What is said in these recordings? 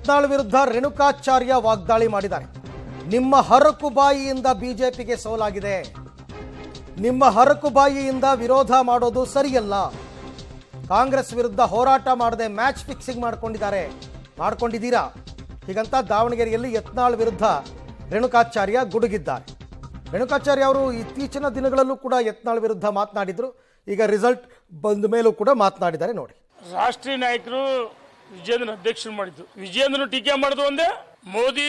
ಯತ್ನಾಳ್ ವಿರುದ್ಧ ರೇಣುಕಾಚಾರ್ಯ ವಾಗ್ದಾಳಿ ಮಾಡಿದ್ದಾರೆ. ನಿಮ್ಮ ಹರಕುಬಾಯಿಯಿಂದ ಬಿಜೆಪಿಗೆ ಸೋಲಾಗಿದೆ, ನಿಮ್ಮ ಹರಕುಬಾಯಿಯಿಂದ ವಿರೋಧ ಮಾಡೋದು ಸರಿಯಲ್ಲ, ಕಾಂಗ್ರೆಸ್ ವಿರುದ್ಧ ಹೋರಾಟ ಮಾಡದೆ ಮ್ಯಾಚ್ ಫಿಕ್ಸಿಂಗ್ ಮಾಡ್ಕೊಂಡಿದ್ದೀರಾ ಹೀಗಂತ ದಾವಣಗೆರೆಯಲ್ಲಿ ಯತ್ನಾಳ್ ವಿರುದ್ಧ ರೇಣುಕಾಚಾರ್ಯ ಗುಡುಗಿದ್ದಾರೆ. ರೇಣುಕಾಚಾರ್ಯ ಅವರು ಇತ್ತೀಚಿನ ದಿನಗಳಲ್ಲೂ ಕೂಡ ಯತ್ನಾಳ್ ವಿರುದ್ಧ ಮಾತನಾಡಿದ್ರು. ಈಗ ರಿಸಲ್ಟ್ ಬಂದ ಮೇಲೂ ಕೂಡ ಮಾತನಾಡಿದ್ದಾರೆ. ನೋಡಿ, ರಾಷ್ಟ್ರೀಯ ನಾಯಕರು ವಿಜೇಂದ್ರ ಅಧ್ಯಕ್ಷರು ಮಾಡಿದ್ದು, ವಿಜೇಂದ್ರ ಟೀಕೆ ಮಾಡೋದು ಒಂದೇ, ಮೋದಿ,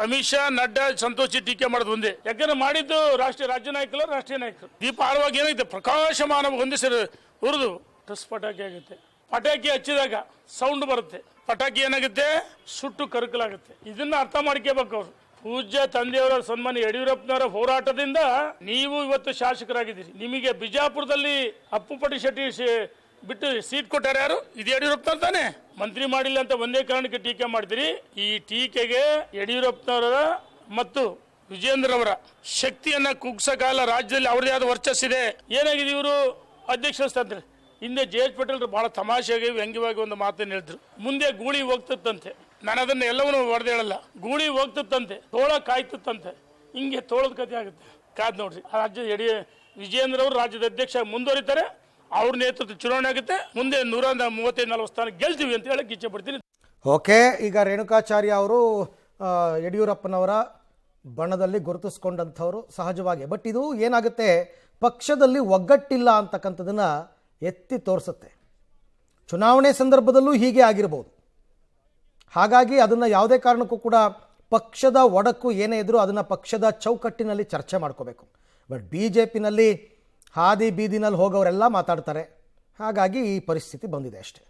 ಅಮಿತ್ ಶಾ, ನಡ್ಡಾ, ಸಂತೋಷಿ ಟೀಕೆ ಮಾಡೋದು ಒಂದೇ. ಯಾಕಂದ್ರೆ ಮಾಡಿದ್ದು ರಾಜ್ಯ ನಾಯಕರು, ರಾಷ್ಟ್ರೀಯ ನಾಯಕರು. ದೀಪ ಆಳುವಾಗ ಏನಾಗುತ್ತೆ, ಪ್ರಕಾಶಮಾನ ಒಂದೇ ಸರಿ ಉರಿದು ಟಸ್ ಪಟಾಕಿ ಆಗುತ್ತೆ. ಪಟಾಕಿ ಹಚ್ಚಿದಾಗ ಸೌಂಡ್ ಬರುತ್ತೆ, ಪಟಾಕಿ ಏನಾಗುತ್ತೆ, ಸುಟ್ಟು ಕರಕಲಾಗುತ್ತೆ. ಇದನ್ನ ಅರ್ಥ ಮಾಡ್ಕೋಬೇಕು ಅವರು. ಪೂಜ್ಯ ತಂದೆಯವರ ಸನ್ಮಾನ್ಯ ಯಡಿಯೂರಪ್ಪನವರ ಹೋರಾಟದಿಂದ ನೀವು ಇವತ್ತು ಶಾಸಕರಾಗಿದ್ದೀರಿ. ನಿಮಗೆ ಬಿಜಾಪುರದಲ್ಲಿ ಅಪ್ಪುಪಟ್ಟಿ ಶೆಟ್ಟಿ ಬಿಟ್ಟು ಸೀಟ್ ಕೊಟ್ಟಾರ ಯಾರು? ಇದು ಯಡಿಯೂರಪ್ಪನವ್ರು ತಾನೆ. ಮಂತ್ರಿ ಮಾಡಿಲ್ಲ ಅಂತ ಒಂದೇ ಕಾರಣಕ್ಕೆ ಟೀಕೆ ಮಾಡ್ತೀರಿ. ಈ ಟೀಕೆಗೆ ಯಡಿಯೂರಪ್ಪನವರ ಮತ್ತು ವಿಜೇಂದ್ರ ಅವರ ಶಕ್ತಿಯನ್ನ ಕುಗ್ಸಕಾಲ ರಾಜ್ಯದಲ್ಲಿ ಅವರದೇ ಆದ ವರ್ಚಸ್ಸಿದೆ. ಏನಾಗಿದೆ, ಇವರು ಅಧ್ಯಕ್ಷ ಸ್ಥಾನ ಹಿಂದೆ ಜೆ.ಎಚ್. ಪಟೇಲ್ ಬಹಳ ತಮಾಷೆಯಾಗಿ ವ್ಯಂಗ್ಯವಾಗಿ ಒಂದು ಮಾತನ್ನು ಹೇಳಿದ್ರು. ಮುಂದೆ ಗೂಳಿ ಹೋಗ್ತದಂತೆ, ನಾನು ಅದನ್ನ ಎಲ್ಲವನ್ನೂ ಹೊಡೆದು ಹೇಳಲ್ಲ. ಗೂಳಿ ಹೋಗ್ತದಂತೆ, ತೋಳ ಕಾಯ್ತದಂತೆ, ಹಿಂಗೆ ತೋಳದ ಕಥೆ ಆಗುತ್ತೆ. ಕಾದ್ ನೋಡ್ರಿ. ವಿಜೇಂದ್ರ ಅವರು ರಾಜ್ಯದ ಅಧ್ಯಕ್ಷ ಮುಂದುವರಿತಾರೆ, ಅವ್ರ ನೇತೃತ್ವ ಚುನಾವಣೆ ಆಗುತ್ತೆ. ಮುಂದೆ 135-40 ಸ್ಥಾನ ಗೆಲ್ತೀವಿ ಅಂತ ಹೇಳಕ್ ಇಚ್ಛೆ ಪಡ್ತೀನಿ. ಓಕೆ, ಈಗ ರೇಣುಕಾಚಾರ್ಯ ಅವರು ಯಡಿಯೂರಪ್ಪನವರ ಬಣದಲ್ಲಿ ಗುರುತಿಸ್ಕೊಂಡಂಥವ್ರು ಸಹಜವಾಗಿ. ಬಟ್ ಇದು ಏನಾಗುತ್ತೆ, ಪಕ್ಷದಲ್ಲಿ ಒಗ್ಗಟ್ಟಿಲ್ಲ ಅಂತಕ್ಕಂಥದ್ದನ್ನ ಎತ್ತಿ ತೋರಿಸುತ್ತೆ. ಚುನಾವಣೆ ಸಂದರ್ಭದಲ್ಲೂ ಹೀಗೆ ಆಗಿರ್ಬೋದು. ಹಾಗಾಗಿ ಅದನ್ನು ಯಾವುದೇ ಕಾರಣಕ್ಕೂ ಕೂಡ ಪಕ್ಷದ ಒಡಕು ಏನೇ ಇದ್ರೂ ಅದನ್ನು ಪಕ್ಷದ ಚೌಕಟ್ಟಿನಲ್ಲಿ ಚರ್ಚೆ ಮಾಡ್ಕೋಬೇಕು. ಬಟ್ BJPನಲ್ಲಿ ಹಾದಿ ಬೀದಿನಲ್ಲಿ ಹೋಗೋರೆಲ್ಲ ಮಾತಾಡ್ತಾರೆ. ಹಾಗಾಗಿ ಈ ಪರಿಸ್ಥಿತಿ ಬಂದಿದೆ ಅಷ್ಟೇ.